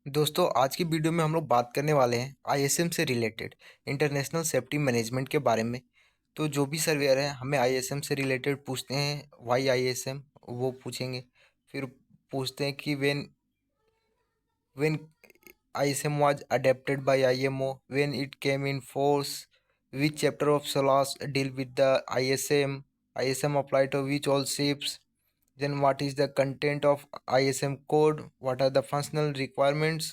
दोस्तों आज की वीडियो में हम लोग बात करने वाले हैं आईएसएम से रिलेटेड इंटरनेशनल सेफ्टी मैनेजमेंट के बारे में। तो जो भी सर्वेयर है हमें आईएसएम से रिलेटेड पूछते हैं, वाई आईएसएम वो पूछेंगे। फिर पूछते हैं कि when ISM was adopted by IMO, when it came in force, which chapter of SOLAS deal with the ISM, ISM apply to which all ships, then what is the content of ISM code, what are the functional requirements,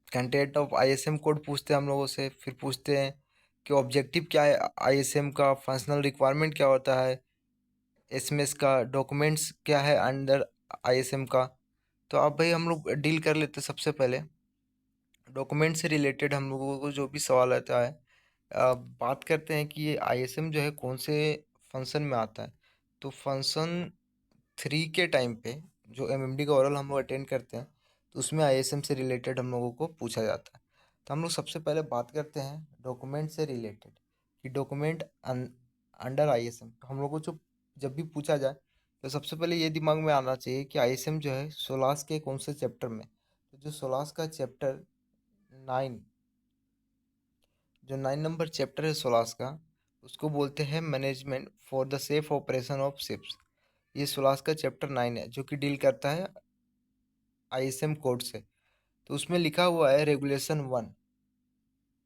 content of ISM code पूछते हैं हम लोगों से। फिर पूछते हैं कि objective क्या है आईएसएम का, फंक्शनल रिक्वायरमेंट क्या होता है एसएमएस का, डॉक्यूमेंट्स क्या है अंडर आईएसएम का। तो अब भाई हम लोग डील कर लेते हैं। सबसे पहले डॉक्यूमेंट से रिलेटेड हम लोगों को जो भी सवाल आता है, बात करते हैं कि ये आईएसएम जो है कौन से फंक्शन में आता है। तो फंक्शन 3 के टाइम पे जो एमएमडी का ओरल हम लोग अटेंड करते हैं, तो उसमें आईएसएम से रिलेटेड हम लोगों को पूछा जाता है। तो हम लोग सबसे पहले बात करते हैं डॉक्यूमेंट से रिलेटेड कि डॉक्यूमेंट अंडर आईएसएम हम लोगों को जो जब भी पूछा जाए तो सबसे पहले ये दिमाग में आना चाहिए कि आईएसएम जो है सोलास के कौन से चैप्टर में। तो जो सोलास का चैप्टर 9, जो 9 नंबर चैप्टर है सोलास का, उसको बोलते हैं management for the safe operation of ships. ये सोलास का चैप्टर 9 है जो कि डील करता है आईएसएम कोड से। तो उसमें लिखा हुआ है रेगुलेशन 1,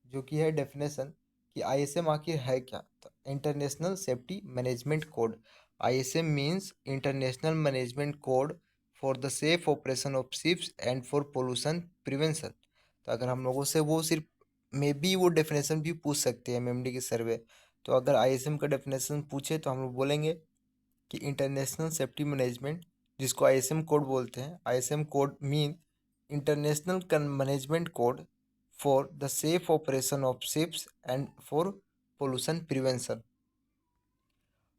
जो कि है डेफिनेशन कि आईएसएम आखिर है क्या। तो international safety management code, ISM means international management code for the safe operation of ships and for pollution prevention. तो अगर हम लोगों से वो सिर्फ मे बी वो डेफिनेशन भी पूछ सकते हैं एमएमडी के सर्वे। तो अगर आईएसएम का डेफिनेशन पूछे तो हम लोग बोलेंगे कि इंटरनेशनल सेफ्टी मैनेजमेंट, जिसको आईएसएम कोड बोलते हैं, ISM code mean international management code for the safe operation of ships and for pollution prevention.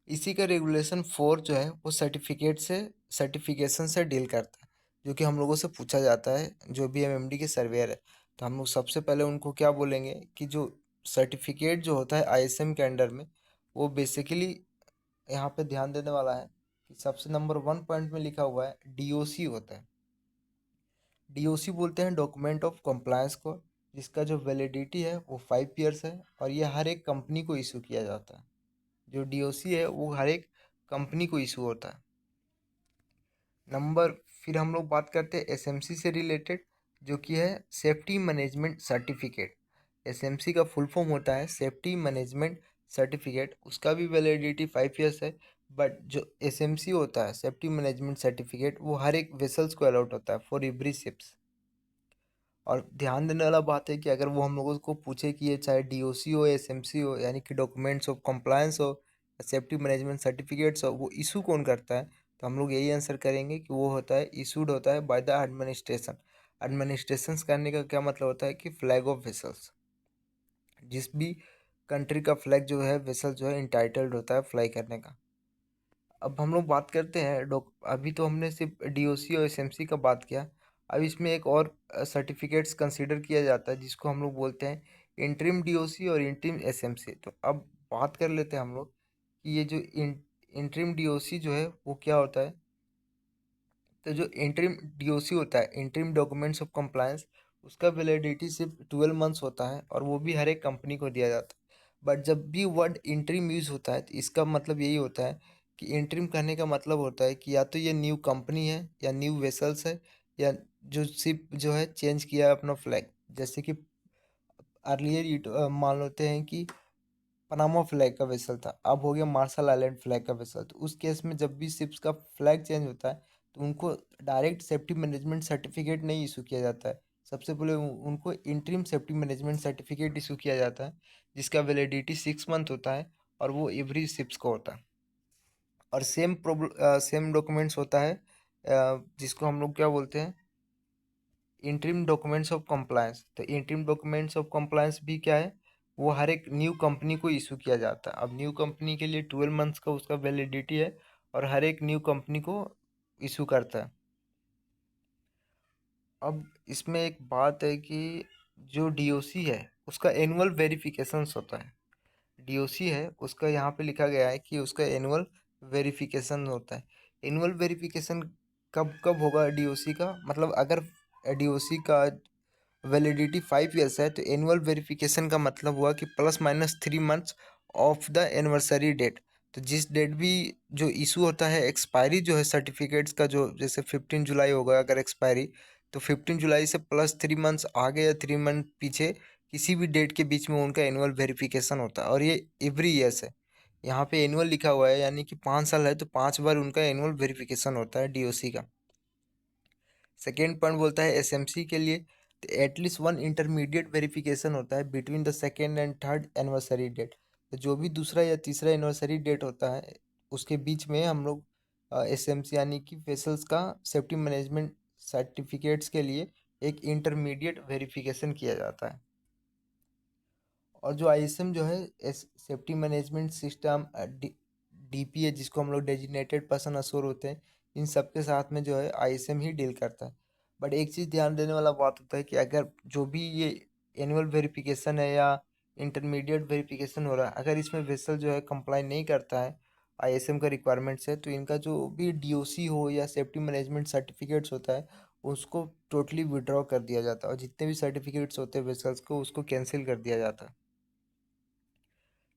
इसी का रेगुलेशन 4 जो है वो सर्टिफिकेशन से डील करता है, जो कि हम लोगों से पूछा जाता है जो भी एमएमडी के सर्वेयर है। तो हम लोग सबसे पहले उनको क्या बोलेंगे कि जो सर्टिफिकेट जो होता है आईएसएम के अंडर में, वो बेसिकली यहाँ पे ध्यान देने वाला है कि सबसे नंबर 1 पॉइंट में लिखा हुआ है डीओसी होता है। डीओसी बोलते हैं डॉक्यूमेंट ऑफ कंप्लायंस को, जिसका जो वैलिडिटी है वो 5 ईयर्स है और ये हर एक कंपनी को इशू किया जाता है। जो डीओसी है वो हर एक कंपनी को इशू होता है। नंबर फिर हम लोग बात करते हैं एसएमसी से रिलेटेड, जो कि है सेफ्टी मैनेजमेंट सर्टिफिकेट। एसएमसी का फुल फॉर्म होता है सेफ्टी मैनेजमेंट सर्टिफिकेट, उसका भी वैलिडिटी 5 ईयर्स है। बट जो एसएमसी होता है सेफ्टी मैनेजमेंट सर्टिफिकेट, वो हर एक वेसल्स को अलाउट होता है फॉर एवरी शिप्स। और ध्यान देने वाला बात है कि अगर वो हम लोगों को पूछे कि ये चाहे डीओसी हो एसएमसी हो, यानी कि डॉक्यूमेंट्स ऑफ कंप्लायंस हो, सेफ्टी मैनेजमेंट सर्टिफिकेट्स हो, वो इशू कौन करता है, तो हम लोग यही आंसर करेंगे कि वो होता है इशूड होता है बाय द एडमिनिस्ट्रेशन। एडमिनिस्ट्रेशन करने का क्या मतलब होता है कि फ्लैग ऑफ वेसल्स, जिस भी कंट्री का फ्लैग जो है वेसल जो है इंटाइटल्ड होता है फ्लाई करने का। अब हम लोग बात करते हैं अभी तो हमने सिर्फ डीओसी और एसएमसी का बात किया। अब इसमें एक और सर्टिफिकेट्स कंसीडर किया जाता है जिसको हम लोग बोलते हैं इंटरिम डीओसी और इंटरिम एसएमसी। तो अब बात कर लेते हैं हम लोग कि ये जो इंटरिम डीओसी जो है वो क्या होता है। तो जो इंटरिम डीओसी होता है इंटरिम डॉक्यूमेंट्स ऑफ कंप्लायंस, उसका वैलिडिटी सिर्फ 12 मंथ्स होता है और वो भी हर एक कंपनी को दिया जाता है। बट जब भी वर्ड इंटरिम यूज होता है तो इसका मतलब यही होता है कि इंटरिम कहने का मतलब होता है कि या तो ये न्यू कंपनी है या न्यू वेसल्स है, या जो शिप जो है चेंज किया है अपना फ्लैग। जैसे कि अर्लियर मान लेते हैं कि पनामा फ्लैग का वेसल था, अब हो गया मार्शल आइलैंड फ्लैग का वेसल। तो उस केस में जब भी शिप्स का फ्लैग चेंज होता है तो उनको डायरेक्ट सेफ्टी मैनेजमेंट सर्टिफिकेट नहीं इशू किया जाता है। सबसे पहले उनको interim safety management certificate issue किया जाता है, जिसका वैलिडिटी 6 मंथ होता है और वो एवरी शिप्स का होता है। और सेम डॉक्यूमेंट्स होता है जिसको हम लोग क्या बोलते हैं इंटरिम डॉक्यूमेंट्स ऑफ कंप्लायंस। तो इंटरिम डॉक्यूमेंट्स ऑफ कंप्लायंस भी क्या है, वो हर एक न्यू कंपनी को इशू किया जाता है। अब न्यू कंपनी के लिए 12 मंथ्स का उसका वैलिडिटी है और हर एक न्यू कंपनी को इशू करता है। अब इसमें एक बात है कि जो डीओसी है उसका एनुअल वेरिफिकेशंस होता है। डीओसी है उसका यहाँ पे लिखा गया है कि उसका एनुअल वेरिफिकेशन होता है। एनुअल वेरिफिकेशन कब कब होगा डीओसी का, मतलब अगर डीओसी का वैलिडिटी 5 ईयर्स है तो एनुअल वेरिफिकेशन का मतलब हुआ कि +- 3 months of the anniversary date. तो जिस डेट भी जो इशू होता है, एक्सपायरी जो है सर्टिफिकेट्स का, जो जैसे 15 जुलाई होगा अगर एक्सपायरी, तो 15 जुलाई से +3 मंथ्स आगे या 3 मंथ पीछे किसी भी डेट के बीच में उनका एनुअल वेरिफिकेशन होता है, और ये एवरी ईयर्स है। यहाँ पे एनुअल लिखा हुआ है, यानी कि 5 साल है तो 5 बार उनका एनुअल वेरिफिकेशन होता है डीओसी का। सेकेंड पॉइंट बोलता है एसएमसी के लिए, तो एटलीस्ट 1 इंटरमीडिएट वेरिफिकेशन होता है between the second and third anniversary date. तो जो भी दूसरा या तीसरा एनिवर्सरी डेट होता है उसके बीच में हम लोग एसएमसी यानी कि वेसल्स का सेफ्टी मैनेजमेंट सर्टिफिकेट्स के लिए एक इंटरमीडिएट वेरिफिकेशन किया जाता है। और जो आईएसएम जो है सेफ्टी मैनेजमेंट सिस्टम डीपीए, जिसको हम लोग डेजिग्नेटेड पर्सन अश्योर होते हैं, इन सब के साथ में जो है आईएसएम ही डील करता है। बट एक चीज़ ध्यान देने वाला बात होता है कि अगर जो भी ये एनुअल वेरिफिकेशन है या इंटरमीडिएट वेरिफिकेशन हो रहा है, अगर इसमें वेसल जो है कंप्लाई नहीं करता है आईएसएम का रिक्वायरमेंट से, तो इनका जो भी डीओसी हो या सेफ्टी मैनेजमेंट सर्टिफिकेट्स होता है उसको टोटली विड्रॉ कर दिया जाता है, और जितने भी सर्टिफिकेट्स होते हैं वेसल्स को उसको कैंसिल कर दिया जाता है।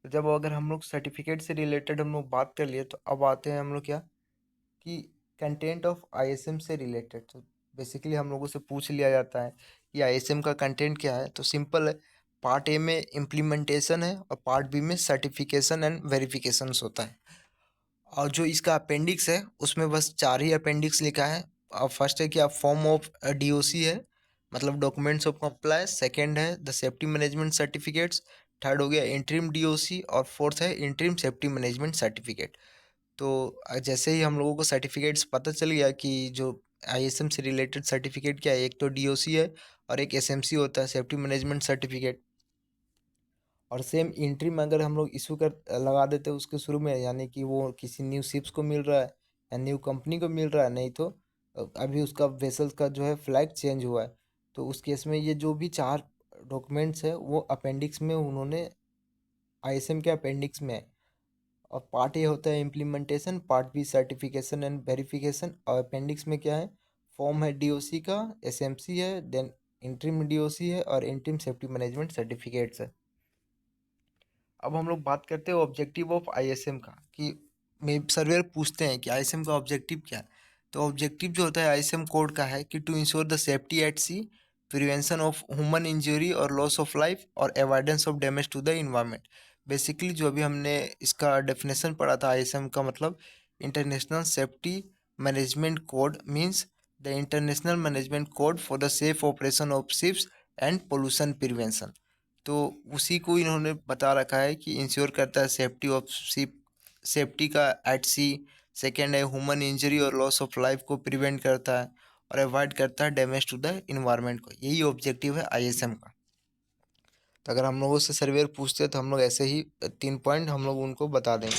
तो जब अगर हम लोग सर्टिफिकेट से रिलेटेड हम लोग बात कर लिए, तो अब आते हैं हम लोग क्या कि कंटेंट ऑफ आईएसएम से रिलेटेड। तो बेसिकली हम लोगों से पूछ लिया जाता है कि आईएसएम का कंटेंट क्या है, तो सिंपल है। पार्ट ए में इम्प्लीमेंटेशन है और पार्ट बी में सर्टिफिकेशन एंड वेरिफिकेशंस होता है। और जो इसका अपेंडिक्स है उसमें बस 4 ही अपेंडिक्स लिखा है। फर्स्ट है कि आप फॉर्म ऑफ डीओसी है, मतलब डॉक्यूमेंट्स ऑफ कंप्लायंस। सेकंड है the safety management certificates. Third हो गया इंटरिम डीओसी, और फोर्थ है इंटरिम सेफ्टी मैनेजमेंट सर्टिफिकेट। तो जैसे ही हम लोगों को सर्टिफिकेट्स पता चल गया कि जो आईएसएम से रिलेटेड सर्टिफिकेट क्या है, एक तो डीओसी है और एक एसएमसी होता है, सेफ्टी मैनेजमेंट सर्टिफिकेट। और सेम इंट्री में अगर हम लोग इशू कर लगा देते हैं उसके शुरू में, यानी कि वो किसी न्यू शिप्स को मिल रहा है या न्यू कंपनी को मिल रहा है, नहीं तो अभी उसका वेसल्स का जो है फ्लैग चेंज हुआ है, तो उस केस में ये जो भी 4 डॉक्यूमेंट्स है वो अपेंडिक्स में उन्होंने आईएसएम के अपेंडिक्स में है। और पार्ट ए होता है implementation, part B certification and verification, और अपेंडिक्स में क्या है, फॉर्म है डीओसी का, एसएमसी है, देन इंटरिम डीओसी है और इंटरिम सेफ्टी मैनेजमेंट सर्टिफिकेट्स है। अब हम लोग बात करते हैं ऑब्जेक्टिव ऑफ आईएसएम का, कि मे सर्वेयर पूछते हैं कि आईएसएम का ऑब्जेक्टिव क्या है। तो ऑब्जेक्टिव जो होता है आईएसएम कोड का है कि to ensure the safety at sea, prevention of human injury और लॉस ऑफ लाइफ, और avoidance of damage to the environment. Basically जो अभी हमने इसका डेफिनेशन पढ़ा था आईएसएम का, मतलब international safety management code means the international management code for the safe operation of ships and pollution prevention. तो उसी को इन्होंने बता रखा है कि इंश्योर करता है सेफ्टी ऑफ शिप, सेफ्टी का एट सी। सेकेंड है ह्यूमन इंजरी और लॉस ऑफ लाइफ को प्रिवेंट करता है, और अवॉइड करता है डैमेज टू द इन्वायरमेंट को। यही ऑब्जेक्टिव है आईएसएम का। तो अगर हम लोगों से सर्वेयर पूछते हैं तो हम लोग ऐसे ही 3 पॉइंट हम लोग उनको बता देंगे।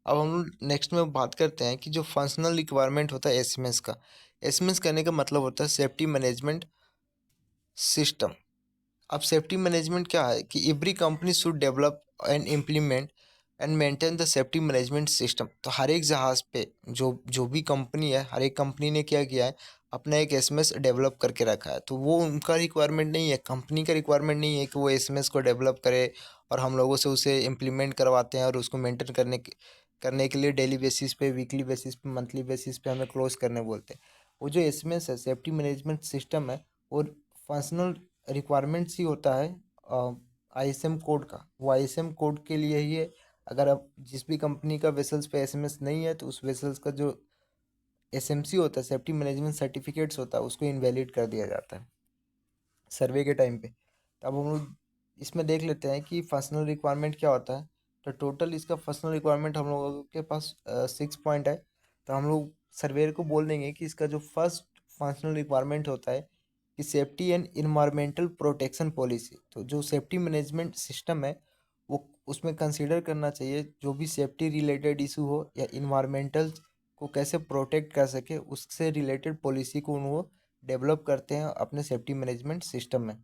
अब हम लोग नेक्स्ट में बात करते हैं कि जो फंक्शनल रिक्वायरमेंट होता है एसएमएस का। एसएमएस करने का मतलब होता है सेफ्टी मैनेजमेंट सिस्टम। अब सेफ्टी मैनेजमेंट क्या है कि every company should develop and implement and maintain the safety management system. तो हर एक जहाज़ पे जो जो भी कंपनी है, हर एक कंपनी ने क्या किया है, अपना एक एसएमएस डेवलप करके रखा है। तो वो उनका रिक्वायरमेंट नहीं है, कंपनी का रिक्वायरमेंट नहीं है कि वो एसएमएस को डेवलप करे और हम लोगों से उसे इम्प्लीमेंट करवाते हैं और उसको मेंटेन करने के लिए डेली बेसिस पे, वीकली बेसिस पे, मंथली बेसिस पे हमें क्लोज करने बोलते हैं। वो जो एसएमएस है, सेफ्टी मैनेजमेंट सिस्टम है, वो फंक्शनल रिक्वायरमेंट्स ही होता है आईएसएम कोड का। वो आईएसएम कोड के लिए ही है। अगर अब जिस भी कंपनी का वेसल्स पे एसएमएस नहीं है तो उस वेसल्स का जो एसएमसी होता है, सेफ्टी मैनेजमेंट सर्टिफिकेट्स होता है, उसको इनवैलिड कर दिया जाता है सर्वे के टाइम पे। तो अब हम लोग इसमें देख लेते हैं कि फंक्शनल रिक्वायरमेंट क्या होता है। तो टोटल इसका फंक्शनल रिक्वायरमेंट हम लोगों के पास 6 पॉइंट है। तो हम लोग सर्वेयर को बोल देंगे कि इसका जो फर्स्ट फंक्शनल रिक्वायरमेंट होता है कि safety and environmental protection policy. तो जो सेफ्टी मैनेजमेंट सिस्टम है वो उसमें कंसीडर करना चाहिए जो भी सेफ्टी रिलेटेड इशू हो या इन्वायरमेंटल को कैसे प्रोटेक्ट कर सके, उससे रिलेटेड पॉलिसी को वो डेवलप करते हैं अपने सेफ्टी मैनेजमेंट सिस्टम में।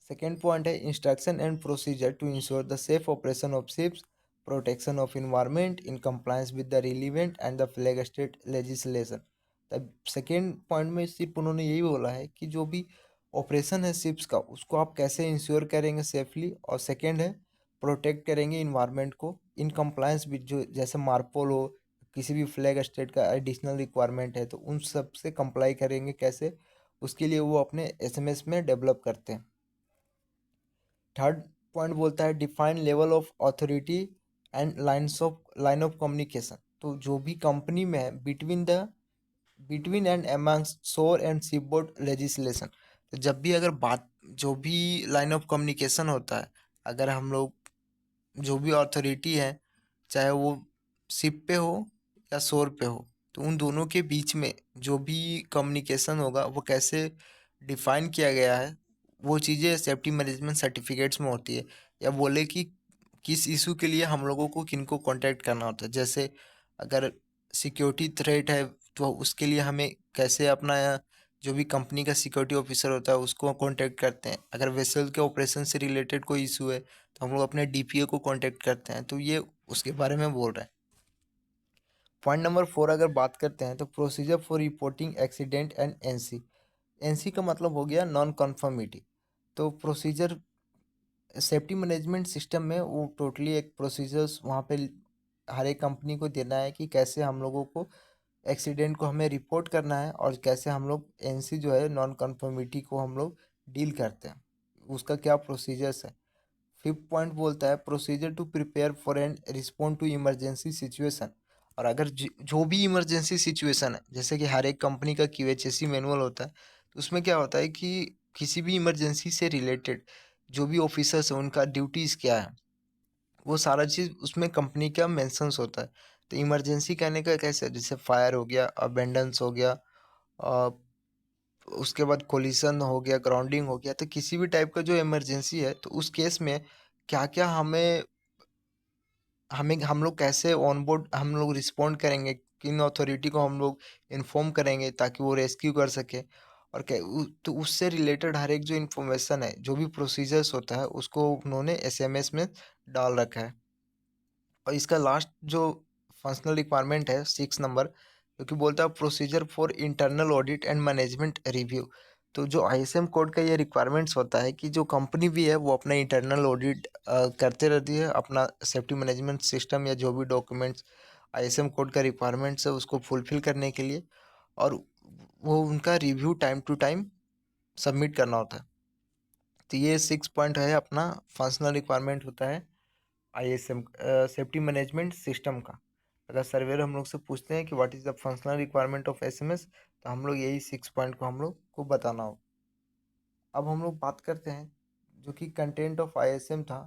सेकेंड पॉइंट है instruction and procedure to ensure the safe operation of ships, protection of environment in compliance with the relevant and the flag state legislation. तब second point में सिर्फ उन्होंने यही बोला है कि जो भी ऑपरेशन है शिप्स का उसको आप कैसे इंश्योर करेंगे सेफली, और सेकेंड है प्रोटेक्ट करेंगे इन्वायरमेंट को इन कंप्लायंस विद जो जैसे मार्पोल हो, किसी भी फ्लैग स्टेट का एडिशनल रिक्वायरमेंट है तो उन सब से कंप्लाई करेंगे कैसे, उसके लिए वो अपने एसएमएस में डेवलप करते हैं। थर्ड पॉइंट बोलता है define level of authority and line of communication. तो जो भी कंपनी में है बिटवीन एंड अमंग्स शोर एंड सीबोर्ड लेजिस्लेशन, तो जब भी अगर बात जो भी लाइन ऑफ कम्युनिकेशन होता है, अगर हम लोग जो भी अथॉरिटी है चाहे वो शिप पे हो या शोर पे हो, तो उन दोनों के बीच में जो भी कम्युनिकेशन होगा वो कैसे डिफाइन किया गया है, वो चीज़ें सेफ्टी मैनेजमेंट सर्टिफिकेट्स में होती है। या बोले कि किस इशू के लिए हम लोगों को किनको कांटेक्ट करना होता है, जैसे अगर सिक्योरिटी थ्रेट है तो उसके लिए हमें कैसे अपना जो भी कंपनी का सिक्योरिटी ऑफिसर होता है उसको कांटेक्ट करते हैं। अगर वेसल के ऑपरेशन से रिलेटेड कोई इशू है तो हम लोग अपने डीपीओ को कांटेक्ट करते हैं, तो ये उसके बारे में बोल रहे हैं। पॉइंट नंबर 4 अगर बात करते हैं तो procedure for reporting accident and NC. NC का मतलब हो गया नॉन कन्फर्मिटी। तो प्रोसीजर सेफ्टी मैनेजमेंट सिस्टम में वो टोटली एक प्रोसीजर्स वहाँ पे हर एक कंपनी को देना है कि कैसे हम लोगों को एक्सीडेंट को हमें रिपोर्ट करना है और कैसे हम लोग एनसी जो है नॉन कन्फर्मिटी को हम लोग डील करते हैं, उसका क्या प्रोसीजर्स है। फिफ्थ पॉइंट बोलता है procedure to prepare for and respond to emergency situation. और अगर जो भी इमरजेंसी सिचुएशन है, जैसे कि हर एक कंपनी का क्यूएचएससी मैनुअल होता है, तो उसमें क्या होता है कि किसी भी इमरजेंसी से रिलेटेड जो भी ऑफिसर्स हैं उनका ड्यूटीज़ क्या है, वो सारा चीज़ उसमें कंपनी का मेंशंस होता है। तो इमरजेंसी कहने का कैसे, जैसे फायर हो गया, अबेंडेंस हो गया, अ, उसके बाद कोलिशन हो गया, ग्राउंडिंग हो गया, तो किसी भी टाइप का जो इमरजेंसी है तो उस केस में क्या क्या हमें हमें हम लोग कैसे ऑन बोर्ड हम लोग रिस्पॉन्ड करेंगे, किन अथॉरिटी को हम लोग इन्फॉर्म करेंगे ताकि वो रेस्क्यू कर सके। और तो उससे रिलेटेड हर एक जो इन्फॉर्मेशन है, जो भी प्रोसीजर्स होता है उसको उन्होंने एसएमएस में डाल रखा है। और इसका लास्ट जो फंक्शनल रिक्वायरमेंट है 6 नंबर, जो कि बोलता है procedure for internal audit and management review. तो जो आईएसएम कोड का ये रिक्वायरमेंट्स होता है कि जो कंपनी भी है वो अपना इंटरनल ऑडिट करते रहती है, अपना सेफ्टी मैनेजमेंट सिस्टम या जो भी डॉक्यूमेंट्स आईएसएम कोड का रिक्वायरमेंट्स है उसको फुलफिल करने के लिए, और वो उनका review time to time submit करना होता है। तो ये 6 पॉइंट है अपना फंक्शनल रिक्वायरमेंट होता है आईएसएम सेफ्टी मैनेजमेंट सिस्टम का। अगर सर्वेयर हम लोग से पूछते हैं कि what is the functional requirement of SMS, तो हम लोग यही 6 पॉइंट को हम लोग को बताना हो। अब हम लोग बात करते हैं जो कि कंटेंट ऑफ आईएसएम था,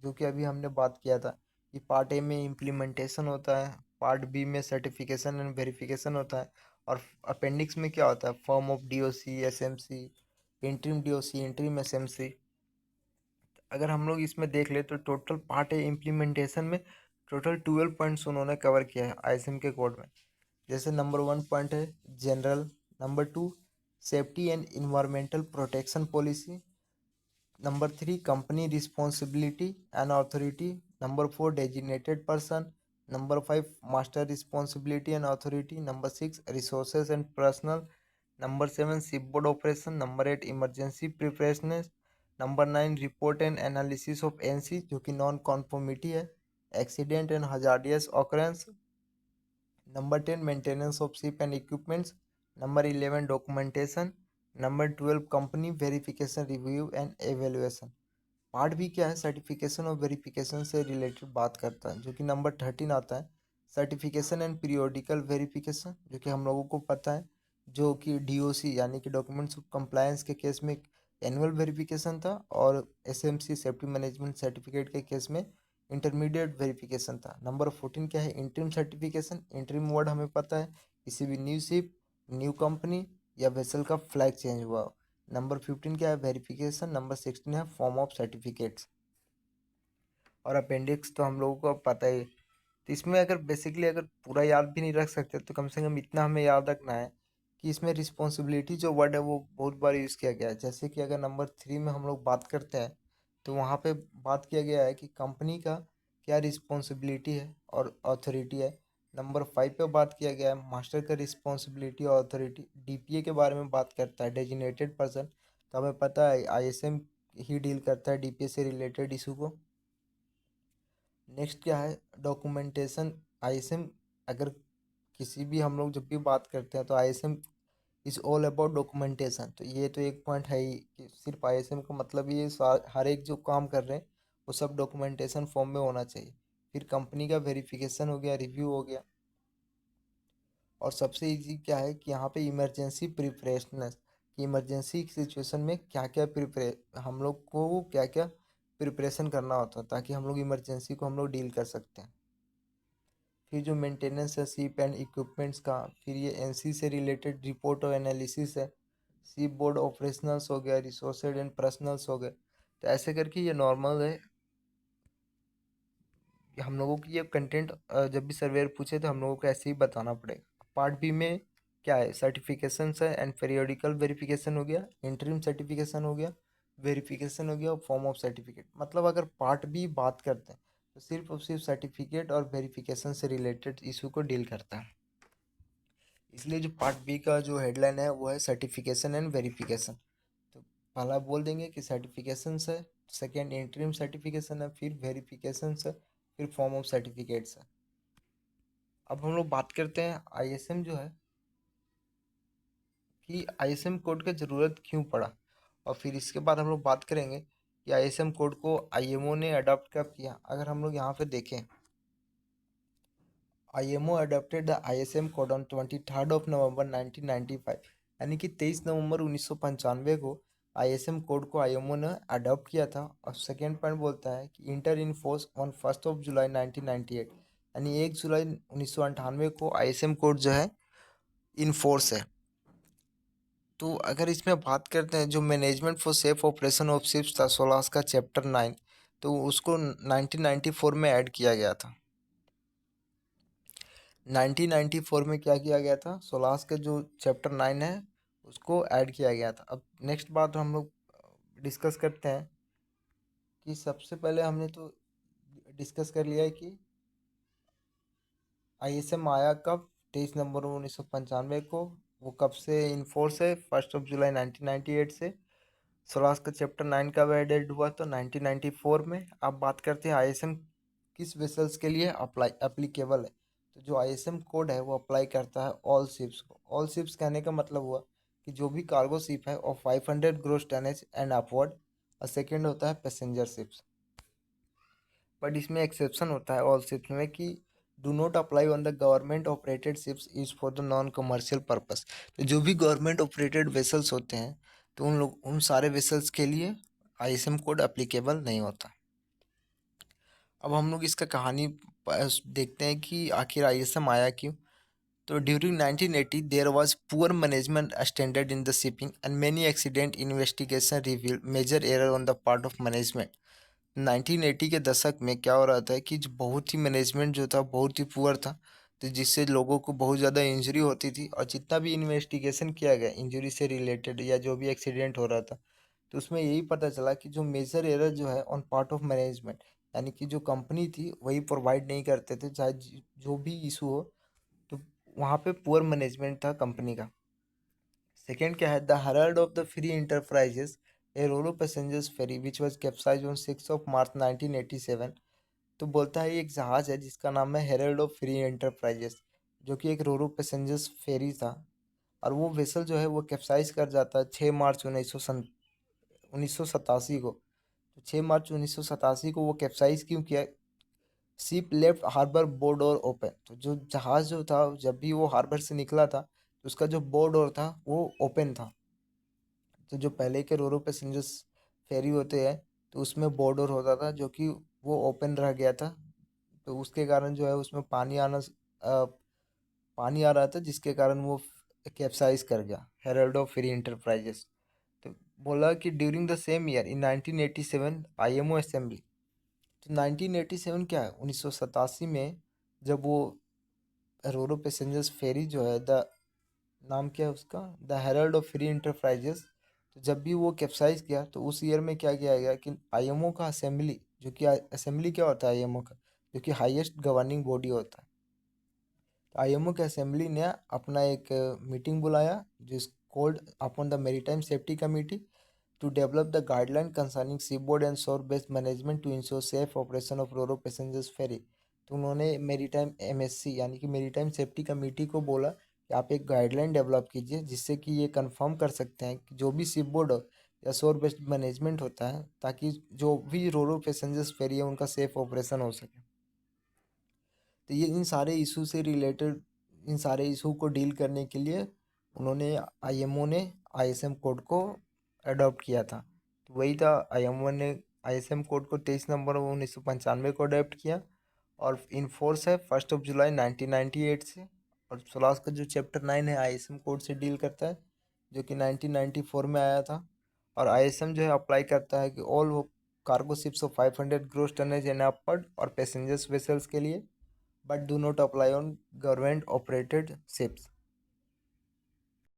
जो कि अभी हमने बात किया था कि पार्ट ए में इम्प्लीमेंटेशन होता है, पार्ट बी में सर्टिफिकेशन एंड वेरिफिकेशन होता है, और अपेंडिक्स में क्या होता है form of DOC, SMC, interim DOC, interim SMC. अगर हम लोग इसमें देख ले तो टोटल पार्ट है इम्प्लीमेंटेशन में टोटल 12 पॉइंट्स उन्होंने कवर किया है आईएसएम के कोड में। जैसे नंबर 1 पॉइंट है general, number 2 safety and environmental protection policy, number 3 company responsibility and authority, number 4 designated person, number 5 master responsibility and authority, number 6 resources and personal, number 7 shipboard operation, number 8 emergency preparedness, number 9 report and analysis of NC जो कि non conformity है, accident and hazardous occurrence, number 10 maintenance of ship and equipments, number 11 documentation, number 12 company verification review and evaluation. Part भी क्या है certification और verification से related बात करता है, जो कि नंबर 13 आता है सर्टिफिकेशन एंड पीरियोडिकल वेरिफिकेशन, जो कि हम लोगों को पता है जो कि डीओसी यानी कि डॉक्यूमेंट्स ऑफ कंप्लायंस के केस में एनुअल वेरिफिकेशन था, और एसएमसी सेफ्टी मैनेजमेंट सर्टिफिकेट के केस में इंटरमीडिएट वेरिफिकेशन था। नंबर 14 क्या है इंटरिम सर्टिफिकेशन। इंटरिम वर्ड हमें पता है किसी भी न्यू शिप, न्यू कंपनी या वेसल का फ्लैग चेंज हुआ। नंबर 15 क्या है वेरिफिकेशन। नंबर 16 है फॉर्म ऑफ सर्टिफिकेट्स। और अपेंडिक्स तो हम लोगों को अब पता ही। तो इसमें अगर बेसिकली अगर पूरा याद भी नहीं रख सकते तो कम से कम इतना हमें याद रखना है कि इसमें रिस्पॉन्सिबिलिटी जो वर्ड है वो बहुत बार यूज़ किया गया है। जैसे कि अगर नंबर 3 में हम लोग बात करते हैं तो वहाँ पे बात किया गया है कि कंपनी का क्या रिस्पॉन्सिबिलिटी है और अथॉरिटी है। नंबर 5 पे बात किया गया है मास्टर का रिस्पॉन्सिबिलिटी और अथॉरिटी, डीपीए के बारे में बात करता है, डेजिग्नेटेड पर्सन। तो हमें पता है आईएसएम ही डील करता है डीपीए से रिलेटेड इशू को। नेक्स्ट क्या है, डॉक्यूमेंटेशन। आईएसएम, अगर किसी भी हम लोग जब भी बात करते हैं तो ISM is all about documentation. तो ये तो एक पॉइंट है ही कि सिर्फ आईएसएम का मतलब ये हर एक जो काम कर रहे हैं वो सब डॉक्यूमेंटेशन फॉर्म में होना चाहिए। फिर कंपनी का वेरिफिकेशन हो गया, रिव्यू हो गया। और सबसे इजी क्या है कि यहाँ पे इमरजेंसी प्रिपरेशनस, कि इमरजेंसी सिचुएशन में क्या क्या हम लोग को क्या क्या प्रिपरेशन करना होता है ताकि हम लोग इमरजेंसी को हम लोग डील कर सकते हैं। फिर जो मेंटेनेंस है शिप एंड इक्विपमेंट्स का, फिर ये एनसी से रिलेटेड रिपोर्ट और एनालिसिस है। शिप बोर्ड ऑपरेशनल्स हो गया, रिसोर्सेज एंड पर्सनल्स हो गए। तो ऐसे करके ये नॉर्मल है कि हम लोगों की ये कंटेंट जब भी सर्वेयर पूछे तो हम लोगों को ऐसे ही बताना पड़ेगा। पार्ट बी में क्या है, सर्टिफिकेशन है एंड पेरियोडिकल वेरिफिकेशन हो गया, इंटरिम सर्टिफिकेशन हो गया, वेरिफिकेशन हो गया और फॉर्म ऑफ सर्टिफिकेट। मतलब अगर पार्ट बी बात करते हैं तो सिर्फ और सिर्फ सर्टिफिकेट और वेरिफिकेशन से रिलेटेड इशू को डील करता है। इसलिए जो पार्ट बी का जो हेडलाइन है वो है सर्टिफिकेशन एंड वेरिफिकेशन। तो पहला बोल देंगे कि सर्टिफिकेशन है, सेकेंड इंटरिम सर्टिफिकेशन है, फिर वेरिफिकेशन है, फिर फॉर्म ऑफ सर्टिफिकेट्स है। अब हम लोग बात करते हैं आईएसएम जो है कि आईएसएम कोड का ज़रूरत क्यों पड़ा। और फिर इसके बाद हम लोग बात करेंगे कि आईएसएम कोड को आईएमओ ने अडॉप्ट कब किया। अगर हम लोग यहाँ पे देखें, IMO adopted the ISM code on 23 नवंबर 1995, यानी कि 23 नवंबर 1995 को आईएसएम कोड को आईएमओ ने अडॉप्ट किया था। और सेकेंड पॉइंट बोलता है कि इंटर इन फोर्स ऑन 1 जुलाई 1998, यानी 1 जुलाई 1998 को आईएसएम कोड जो है इन फोर्स है। तो अगर इसमें बात करते हैं जो management for safe operation of ships था सोलास का चैप्टर 9, तो उसको 1994 में ऐड किया गया था। 1994 में क्या किया गया था, सोलास के जो चैप्टर 9 है उसको ऐड किया गया था। अब नेक्स्ट बात हम लोग डिस्कस करते हैं कि सबसे पहले हमने तो डिस्कस कर लिया है कि आईएसएम आया कब, 23 नवंबर 1995 को। वो कब से इन्फोर्स है, 1 जुलाई 1998 से। सोलास का चैप्टर 9 कब एडेड हुआ, तो 1994 में। अब बात करते हैं आईएसएम किस वेसल्स के लिए अप्लाई एप्लीकेबल है। तो जो आईएसएम कोड है वो अप्लाई करता है ऑल शिप्स को। ऑल शिप्स कहने का मतलब हुआ कि जो भी कार्गो शिप है और 500 ग्रोस टनेज एंड अपवर्ड। और सेकेंड होता है पैसेंजर शिप्स। बट इसमें एक्सेप्शन होता है ऑल शिप्स में कि do not apply on the government operated ships is for the non commercial purpose. तो जो भी गवर्नमेंट ऑपरेटेड वेसल्स होते हैं तो उन सारे वेसल्स के लिए आईएसएम कोड अप्लीकेबल नहीं होता। अब हम लोग इसका कहानी देखते हैं कि आखिर आईएसएम आया क्यों। तो during 1980 there was poor management standard in the shipping and many accident investigation revealed major error on the part of management. 1980 के दशक में क्या हो रहा था कि जो बहुत ही मैनेजमेंट जो था बहुत ही पुअर था, तो जिससे लोगों को बहुत ज़्यादा इंजरी होती थी। और जितना भी इन्वेस्टिगेशन किया गया इंजरी से रिलेटेड या जो भी एक्सीडेंट हो रहा था, तो उसमें यही पता चला कि जो मेजर एरर जो है ऑन पार्ट ऑफ मैनेजमेंट, यानी कि जो कंपनी थी वही प्रोवाइड नहीं करते थे, चाहे जो भी इशू हो। तो वहाँ पे पुअर मैनेजमेंट था कंपनी का। सेकेंड क्या है, the herald of the free enterprises, a roro passengers ferry which was capsize on 6 March 1987। तो बोलता है ये एक जहाज़ है जिसका नाम है हेराल्ड ऑफ फ्री एंटरप्राइजेस, जो कि एक रोरो पैसेंजर्स फेरी था। और वो वेसल जो है वो कैप्साइज कर जाता है 6 मार्च 1987 को। तो 6 मार्च 1987 को वो कैप्साइज क्यों किया, शिप लेफ्ट हार्बर बोर्ड और ओपन। तो जो जहाज़ जो था जब भी वो हार्बर से निकला था तो उसका जो बोर्ड और था वो ओपन था। तो जो पहले के रोरो पैसेंजर्स फेरी होते हैं तो उसमें बोर्ड और होता था जो कि वो ओपन रह गया था। तो उसके कारण जो है उसमें पानी आ रहा था जिसके कारण वो कैप्साइज कर गया, हेराल्ड ऑफ फ्री इंटरप्राइजेस। तो बोला कि during the same year in 1987 IMO assembly. तो 1987 क्या है, 1987 में जब वो रोरो पैसेंजर्स फेरी जो है द नाम क्या है उसका, the herald of free enterprises. तो जब भी वो कैप्साइज किया तो उस ईयर में क्या किया गया कि आईएमओ का असेंबली, जो कि असेंबली क्या होता है आईएमओ का, जो कि हाईएस्ट गवर्निंग बॉडी होता है, तो आईएमओ के असेंबली ने अपना एक मीटिंग बुलाया जिस called upon the maritime safety committee to develop the guideline concerning seaboard and shore based management to ensure safe operation of roro passengers ferry. तो उन्होंने मेरीटाइम एमएससी यानी कि मेरीटाइम सेफ्टी कमेटी को बोला कि आप एक गाइडलाइन डेवलप कीजिए जिससे कि ये कंफर्म कर सकते हैं कि जो भी सीबोर्ड या शोर बेस्ड मैनेजमेंट होता है ताकि जो भी रोरो पैसेंजर्स फेरी है उनका सेफ ऑपरेशन हो सके। तो ये इन सारे इशू से रिलेटेड इन सारे इशू को डील करने के लिए उन्होंने आईएमओ ने आईएसएम कोड को अडॉप्ट किया था। तो वही था, आईएमओ ने आईएसएम कोड को 23 नवंबर 1995 को अडॉप्ट किया और इन फोर्स है 1 जुलाई 1998 से। और सोलास का जो चैप्टर 9 है आईएसएम कोड से डील करता है जो कि 1994 में आया था। और आईएसएम जो है अप्लाई करता है कि all cargo ships of 500 gross tonnage and upward और पैसेंजर्स वेसल्स के लिए, but do not apply on government operated ships।